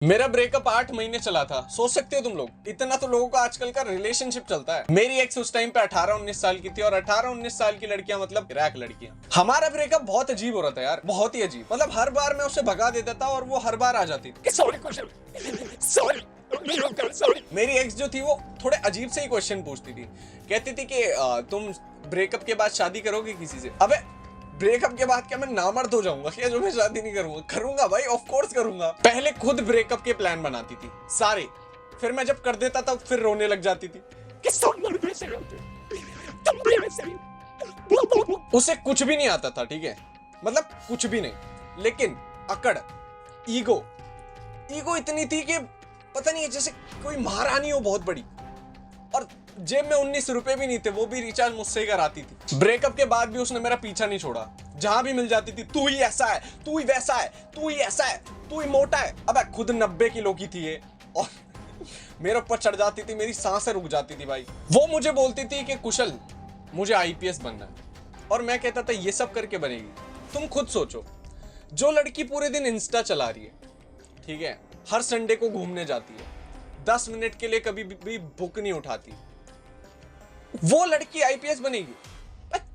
मेरा ब्रेकअप 8 महीने चला था। सोच सकते हो तुम लोग, इतना तो लोगों का आजकल का रिलेशनशिप चलता है। मेरी एक्स उस टाइम पे 18-19 साल की थी और 18-19 साल की लड़कियां मतलब क्रैक लड़कियां। हमारा ब्रेकअप बहुत अजीब हो रहा था यार, बहुत ही अजीब। मतलब हर बार मैं उसे भगा देता था और वो हर बार आ जाती थी। मेरी एक्स जो थी वो थोड़े अजीब से ही क्वेश्चन पूछती थी। कहती थी कि तुम ब्रेकअप के बाद शादी करोगे किसी से। अबे ब्रेकअप के बाद क्या मैं नामर्द हो जाऊंगा क्या जो मैं शादी नहीं करूंगा? करूंगा भाई, ऑफ कोर्स करूंगा। पहले खुद ब्रेकअप के प्लान बनाती थी सारे, फिर मैं जब कर देता था फिर रोने लग जाती थी। उसे कुछ भी नहीं आता था, ठीक है, मतलब कुछ भी नहीं, लेकिन अकड़, ईगो इतनी थी कि पता नहीं, जैसे कोई महारानी हो बहुत बड़ी। और जेब में 19 रुपए भी नहीं थे, वो भी रिचार्ज मुझसे ही कराती थी। ब्रेकअप के बाद भी उसने मेरा पीछा नहीं छोड़ा। जहां भी मिल जाती थी, तू ही ऐसा है, तू ही वैसा है, तू ही ऐसा है, तू ही मोटा है। अब खुद 90 किलो की थी ये, और मेरे ऊपर चढ़ जाती थी, मेरी सांसें रुक जाती थी भाई। वो मुझे बोलती थी कि कुशल मुझे IPS बनना है, और मैं कहता था ये सब करके बनेगी। तुम खुद सोचो, जो लड़की पूरे दिन इंस्टा चला रही है, ठीक है, हर संडे को घूमने जाती है, 10 मिनट के लिए कभी भी बुक नहीं उठाती, वो लड़की IPS बनेगी?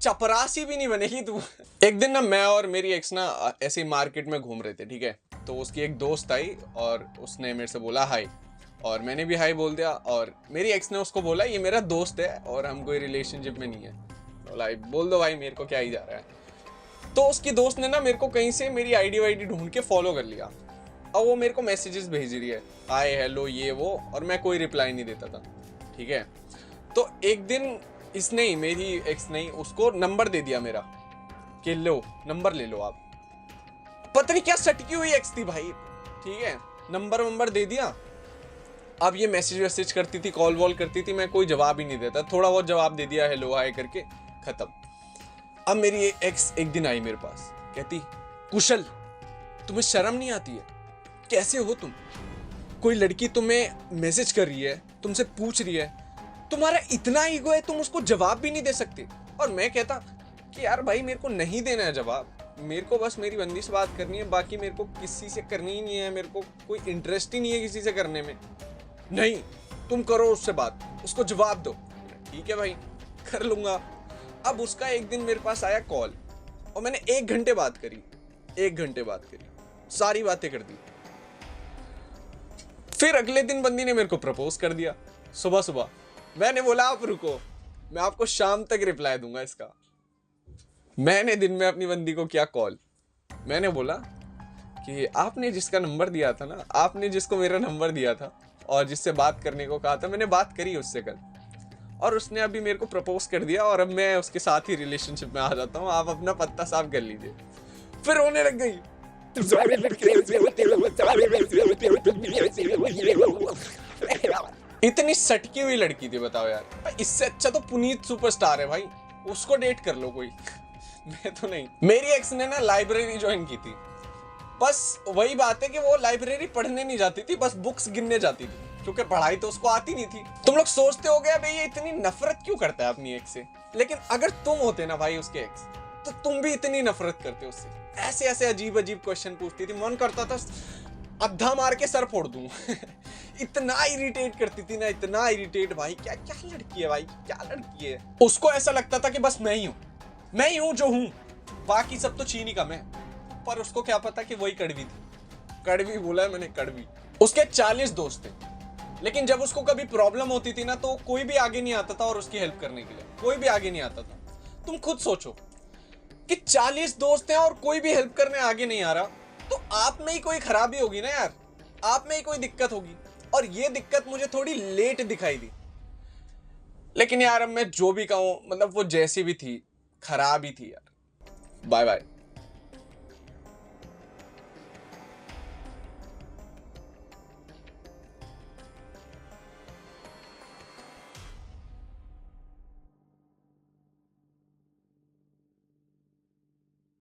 चपरासी भी नहीं बनेगी तू। एक दिन ना मैं और मेरी एक्स ना ऐसे ही मार्केट में घूम रहे थे, ठीक है, तो उसकी एक दोस्त आई और उसने मेरे से बोला हाय, और मैंने भी हाय बोल दिया। और मेरी एक्स ने उसको बोला ये मेरा दोस्त है और हम कोई रिलेशनशिप में नहीं है। बोला बोल दो भाई, मेरे को क्या ही जा रहा है। तो उसकी दोस्त ने ना मेरे को कहीं से मेरी ID वाईडी ढूंढ के फॉलो कर लिया, और वो मेरे को मैसेजेस भेज रही है, हाय हेलो ये वो, और मैं कोई रिप्लाई नहीं देता था, ठीक है। तो एक दिन इसने ही, मेरी एक्स ने ही उसको नंबर दे दिया मेरा कि लो नंबर ले लो आप। पता नहीं क्या सटकी हुई एक्स थी भाई, ठीक है, नंबर दे दिया। अब ये मैसेज करती थी, कॉल वॉल करती थी, मैं कोई जवाब ही नहीं देता, थोड़ा बहुत जवाब दे दिया हेलो हाय करके, खत्म। अब मेरी एक्स एक दिन आई मेरे पास, कहती कुशल तुम्हें शर्म नहीं आती है? कैसे हो तुम? कोई लड़की तुम्हें मैसेज कर रही है, तुमसे पूछ रही है, तुम्हारा इतना ईगो है तुम उसको जवाब भी नहीं दे सकते। और मैं कहता कि यार भाई मेरे को नहीं देना है जवाब, मेरे को बस मेरी बंदी से बात करनी है, बाकी मेरे को किसी से करनी ही नहीं है, मेरे को कोई इंटरेस्ट ही नहीं है किसी से करने में। नहीं तुम करो उससे बात, उसको जवाब दो। ठीक है भाई कर लूंगा। अब उसका एक दिन मेरे पास आया कॉल, और मैंने 1 घंटे बात करी, 1 घंटे बात करी, सारी बातें कर दी। फिर अगले दिन बंदी ने मेरे को प्रपोज कर दिया सुबह। मैंने बोला आप रुको, मैं आपको शाम तक रिप्लाई दूंगा इसका। मैंने दिन में अपनी बंदी को किया कॉल, मैंने बोला कि आपने जिसका नंबर दिया था ना, आपने जिसको मेरा नंबर दिया था और जिससे बात करने को कहा था, मैंने बात करी उससे कल, और उसने अभी मेरे को प्रपोज कर दिया, और अब मैं उसके साथ ही रिलेशनशिप में आ जाता हूँ, आप अपना पत्ता साफ कर लीजिए। फिर रोने लग गई। इतनी सटकी हुई लड़की थी, बताओ यार, इससे अच्छा तो पुनीत सुपरस्टार है भाई, उसको डेट कर लो कोई। मैं तो नहीं। मेरी एक्स ने ना लाइब्रेरी ज्वाइन की थी, बस वही बात है कि वो लाइब्रेरी पढ़ने नहीं जाती थी, बस बुक्स गिनने जाती थी, क्योंकि पढ़ाई तो उसको आती नहीं थी। तुम लोग सोचते हो गए भाई ये इतनी नफरत क्यों करता है अपनी एक्स से, लेकिन अगर तुम होते ना भाई उसके एक्स, तो तुम भी इतनी नफरत करते उससे। ऐसे ऐसे अजीब क्वेश्चन पूछती थी, मन करता था अद्धा मार के सर फोड़ दूं। इतना इरिटेट करती थी ना, इतना इरिटेट भाई, क्या क्या लड़की है भाई, क्या लड़की है। उसको ऐसा लगता था कि बस मैं ही हूं जो हूं, बाकी सब तो चीनी कम है। पर उसको क्या पता कि वही कड़वी थी। कड़वी बोला है मैंने, कड़वी। उसके 40 दोस्त थे, लेकिन जब उसको कभी प्रॉब्लम होती थी ना, तो कोई भी आगे नहीं आता था और उसकी हेल्प करने के लिए कोई भी आगे नहीं आता था। तुम खुद सोचो कि 40 दोस्त हैं और कोई भी हेल्प करने आगे नहीं आ रहा, तो आप में ही कोई खराबी होगी ना यार, आप में ही कोई दिक्कत होगी। और ये दिक्कत मुझे थोड़ी लेट दिखाई दी, लेकिन यार अब मैं जो भी कहूं, मतलब वो जैसी भी थी खराब ही थी यार। Bye bye.